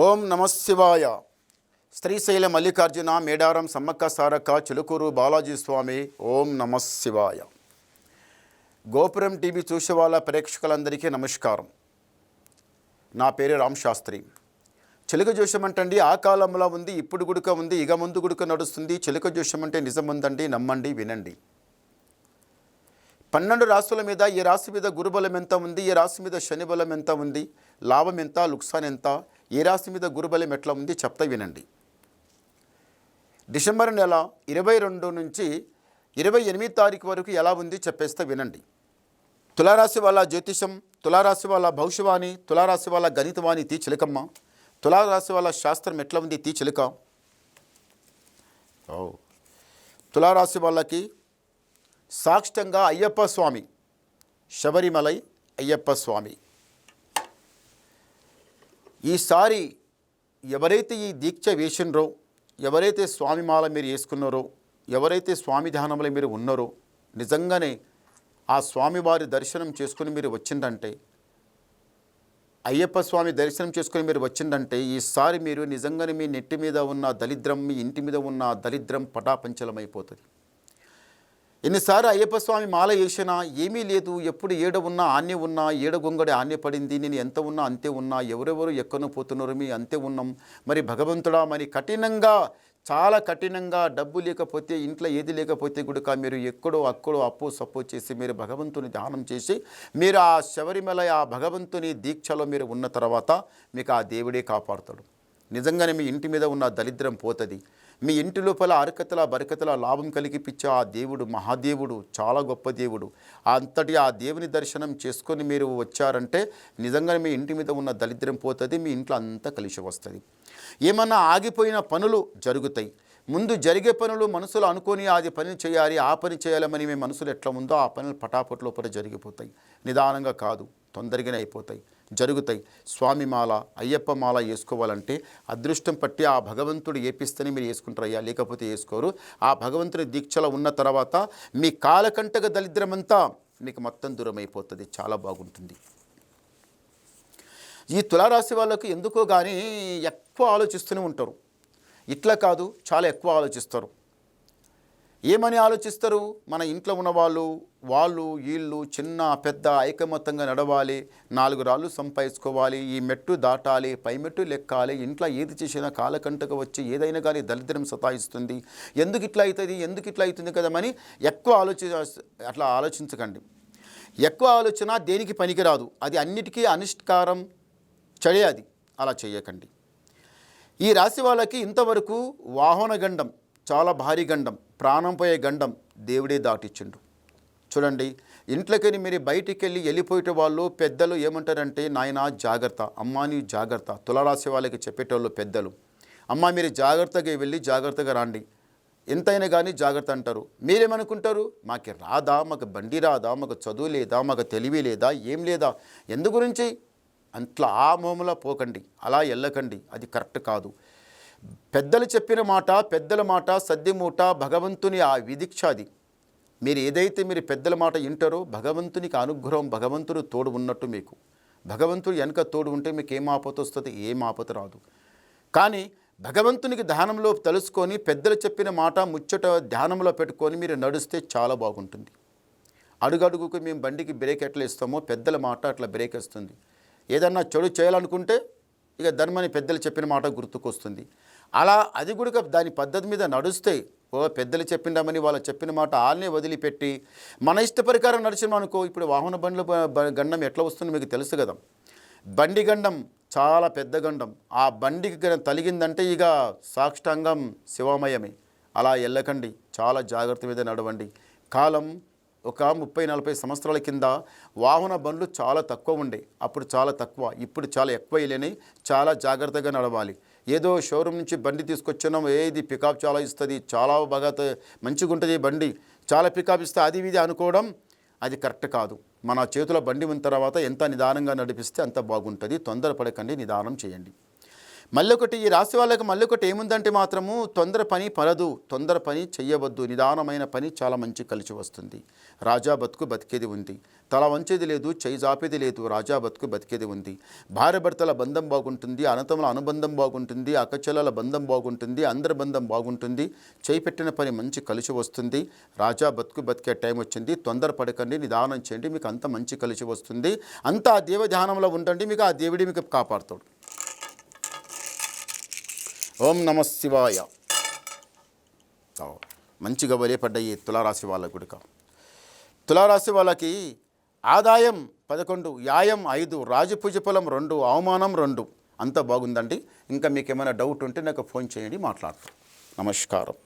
ఓం నమశివాయ. శ్రీశైల మల్లికార్జున మేడారం సమ్మక్క సారక్క చిలుకూరు బాలాజీ స్వామి. ఓం నమశివాయ. గోపురం టీవీ చూసే వాళ్ళ ప్రేక్షకులందరికీ నమస్కారం. నా పేరు రామ్ శాస్త్రి. చిలుక జోషం అంటండి ఆ కాలంలో ఉంది, ఇప్పుడు గుడుక ఉంది, ఇక ముందు గుడుక నడుస్తుంది. చిలుక జోషం అంటే నిజం ఉందండి, నమ్మండి, వినండి. 12 రాశుల మీద ఈ రాశి మీద గురుబలం ఎంత ఉంది, ఈ రాశి మీద శని బలం ఎంత ఉంది, లాభం ఎంత, లుక్సాన్ ఎంత, ఏ రాశి మీద గురుబలం ఎట్లా ఉంది చెప్తా వినండి. డిసెంబర్ నెల 22 నుంచి 28 తారీఖు వరకు ఎలా ఉంది చెప్పేస్తే వినండి. తులారాశి వాళ్ళ జ్యోతిషం, తులారాశి వాళ్ళ భవిష్యవాణి, తులారాశి వాళ్ళ గణితవాణి తీ చిలకమ్మ. తులారాశి వాళ్ళ శాస్త్రం ఎట్లా ఉంది తీ చిలుక. తులారాశి వాళ్ళకి సాక్షంగా అయ్యప్ప స్వామి, శబరిమలై అయ్యప్ప స్వామి. ఈసారి ఎవరైతే ఈ దీక్ష వేసినరో, ఎవరైతే స్వామిమాల మీరు వేసుకున్నారో, ఎవరైతే స్వామి ధ్యానంలో మీరు ఉన్నారో, నిజంగానే ఆ స్వామివారి దర్శనం చేసుకుని మీరు వచ్చిందంటే, అయ్యప్ప స్వామి దర్శనం చేసుకుని మీరు వచ్చిందంటే, ఈసారి మీరు నిజంగానే మీ నెట్టి మీద ఉన్న దరిద్రం, మీ ఇంటి మీద ఉన్న దరిద్రం పటాపంచలమైపోతుంది. ఎన్నిసార్లు అయ్యప్ప స్వామి మాల వేసినా ఏమీ లేదు, ఎప్పుడు ఏడ ఉన్నా ఆన్య ఉన్నా, ఏడ గొంగడి ఆన్య పడింది, నేను ఎంత ఉన్నా అంతే ఉన్నా, ఎవరెవరు ఎక్కనో పోతున్నారు మీ అంతే ఉన్నాం. మరి భగవంతుడా, మరి కఠినంగా, చాలా కఠినంగా డబ్బు లేకపోతే, ఇంట్లో ఏది లేకపోతే కూడా మీరు ఎక్కడో అక్కడో అప్పు సప్పు చేసి మీరు భగవంతుని ధ్యానం చేసి మీరు ఆ శబరిమల ఆ భగవంతుని దీక్షలో మీరు ఉన్న తర్వాత మీకు ఆ దేవుడే కాపాడుతాడు. నిజంగానే మీ ఇంటి మీద ఉన్న దరిద్రం పోతుంది. మీ ఇంటి లోపల అరకతల బరకతల లాభం కలిగిపించే ఆ దేవుడు మహాదేవుడు, చాలా గొప్ప దేవుడు. అంతటి ఆ దేవుని దర్శనం చేసుకొని మీరు వచ్చారంటే నిజంగానే మీ ఇంటి మీద ఉన్న దరిద్రం పోతుంది, మీ ఇంట్లో అంతా కలిసి వస్తుంది. ఏమన్నా ఆగిపోయిన పనులు జరుగుతాయి. ముందు జరిగే పనులు మనసులో అనుకొని అది పని చేయాలి, ఆ పని చేయాలని మీ మనసులో ఎట్లా ఉందో ఆ పనులు పటాపట్ లోపల జరిగిపోతాయి. నిదానంగా కాదు, తొందరగానే అయిపోతాయి, జరుగుతాయి. స్వామి మాల, అయ్యప్ప మాల వేసుకోవాలంటే అదృష్టం పట్టి ఆ భగవంతుడు ఏపిస్తేనే మీరు వేసుకుంటారయ్యా, లేకపోతే వేసుకోరు. ఆ భగవంతుని దీక్షలో ఉన్న తర్వాత మీ కాలకంటక దరిద్రమంతా మీకు మొత్తం దూరం అయిపోతుంది, చాలా బాగుంటుంది. ఈ తులారాశి వాళ్ళకు ఎందుకో కానీ ఎక్కువ ఆలోచిస్తూనే ఉంటారు. ఇట్లా కాదు, చాలా ఎక్కువ ఆలోచిస్తారు. ఏమని ఆలోచిస్తారు? మన ఇంట్లో ఉన్న వాళ్ళు వీళ్ళు చిన్న పెద్ద ఐకమత్యంగా నడవాలి, 4 రాళ్ళు సంపాదించుకోవాలి, ఈ మెట్టు దాటాలి, పై మెట్టు లెక్కాలి, ఇంట్లో ఏది చేసినా కాలకంటకు వచ్చి ఏదైనా కానీ దరిద్రం సతాయిస్తుంది, ఎందుకు ఇట్లా అవుతుంది, ఎందుకు ఇట్లా అవుతుంది కదమని ఎక్కువ అట్లా ఆలోచించకండి. ఎక్కువ ఆలోచన దేనికి పనికిరాదు, అది అన్నిటికీ అనిష్కారం చెడే, అది అలా చేయకండి. ఈ రాశి వాళ్ళకి ఇంతవరకు వాహన గండం, చాలా భారీ గండం, ప్రాణం పోయే గండం దేవుడే దాటిచ్చిండు. చూడండి, ఇంట్లోకి మీరు బయటికి వెళ్ళిపోయే వాళ్ళు పెద్దలు ఏమంటారంటే, నాయన జాగ్రత్త, అమ్మా నీ జాగ్రత్త. తులారాశి వాళ్ళకి చెప్పేటోళ్ళు పెద్దలు, అమ్మ మీరు జాగ్రత్తగా వెళ్ళి జాగ్రత్తగా రండి, ఎంతైనా కానీ జాగ్రత్త అంటారు. మీరేమనుకుంటారు, మాకు రాదా, మాకు బండి రాదా, మాకు చదువు లేదా, మాకు తెలివి లేదా, ఏం లేదా, ఎందు గురించి అట్లా ఆ మోములా పోకండి, అలా వెళ్ళకండి, అది కరెక్ట్ కాదు. పెద్దలు చెప్పిన మాట, పెద్దల మాట సద్యమూట, భగవంతుని ఆ విదీక్ష. అది మీరు ఏదైతే మీరు పెద్దల మాట వింటారో భగవంతునికి అనుగ్రహం, భగవంతుడు తోడు ఉన్నట్టు. మీకు భగవంతుడు వెనక తోడు ఉంటే మీకు ఏం ఆపత వస్తుంది, ఏం ఆపత రాదు. కానీ భగవంతునికి ధ్యానంలో తెలుసుకొని పెద్దలు చెప్పిన మాట ముచ్చట ధ్యానంలో పెట్టుకొని మీరు నడిస్తే చాలా బాగుంటుంది. అడుగడుగుకు మేము బండికి బ్రేక్ ఎట్లా ఇస్తామో పెద్దల మాట అట్లా బ్రేక్ ఇస్తుంది. ఏదన్నా చెడు చేయాలనుకుంటే ఇక ధర్మని పెద్దలు చెప్పిన మాట గుర్తుకొస్తుంది. అలా అది కూడా దాని పద్ధతి మీద నడుస్తే, పెద్దలు చెప్పిండమని వాళ్ళు చెప్పిన మాట వాళ్ళనే వదిలిపెట్టి మన ఇష్ట ప్రకారం నడిచినామనుకో, ఇప్పుడు వాహన బండ్ల గండం ఎట్లా వస్తుందో మీకు తెలుసు కదా. బండి గండం చాలా పెద్ద గండం, ఆ బండికి తలిగిందంటే ఇక సాష్టాంగం శివమయమే. అలా వెళ్ళకండి, చాలా జాగ్రత్త మీద నడవండి. కాలం ఒక 30-40 సంవత్సరాల కింద వాహన బండ్లు చాలా తక్కువ ఉండే, అప్పుడు చాలా తక్కువ, ఇప్పుడు చాలా ఎక్కువ వెళ్ళినాయి. చాలా జాగ్రత్తగా నడవాలి. ఏదో షోరూమ్ నుంచి బండి తీసుకొచ్చినాం, ఇది పికప్ చాలా ఇస్తుంది, చాలా బాగా మంచిగా ఉంటుంది బండి, చాలా పికప్ ఇస్తే అది ఇది అనుకోవడం అది కరెక్ట్ కాదు. మన చేతిలో బండి ఉన్న తర్వాత ఎంత నిదానంగా నడిపిస్తే అంత బాగుంటుంది. తొందరపడకండి, నిదానం చేయండి. మళ్ళొకటి ఈ రాశి వాళ్ళకి మళ్ళొకటి ఏముందంటే మాత్రము తొందర పని పడదు, తొందర పని చెయ్యవద్దు, నిదానమైన పని చాలా మంచి కలిసి వస్తుంది. రాజా బతుకు బతికేది ఉంది, తల వంచేది లేదు, చేయి జాపేది లేదు, రాజా బతుకు బతికేది ఉంది. భార్య భర్తల బంధం బాగుంటుంది, అన్నతముల అనుబంధం బాగుంటుంది, అక్కచెల్లెల బంధం బాగుంటుంది, అందరి బంధం బాగుంటుంది. చేయి పెట్టిన పని మంచి కలిసి వస్తుంది. రాజా బతుకు బతికే టైం వచ్చింది. తొందర పడకండి, నిదానం చేయండి, మీకు అంత మంచి కలిసి వస్తుంది. అంతా ఆ దేవ ధ్యానంలో ఉండండి, మీకు ఆ దేవుడి మీకు కాపాడుతాడు. ఓం నమ శివాయ. మంచిగా వరేపడ్డాయి తులారాశి వాళ్ళ గుడిక. తులారాశి వాళ్ళకి ఆదాయం 11, వ్యాయం 5, రాజపూజ ఫలం 2, అవమానం 2. అంతా బాగుందండి. ఇంకా మీకు ఏమైనా డౌట్ ఉంటే నాకు ఫోన్ చేయండి, మాట్లాడతాను. నమస్కారం.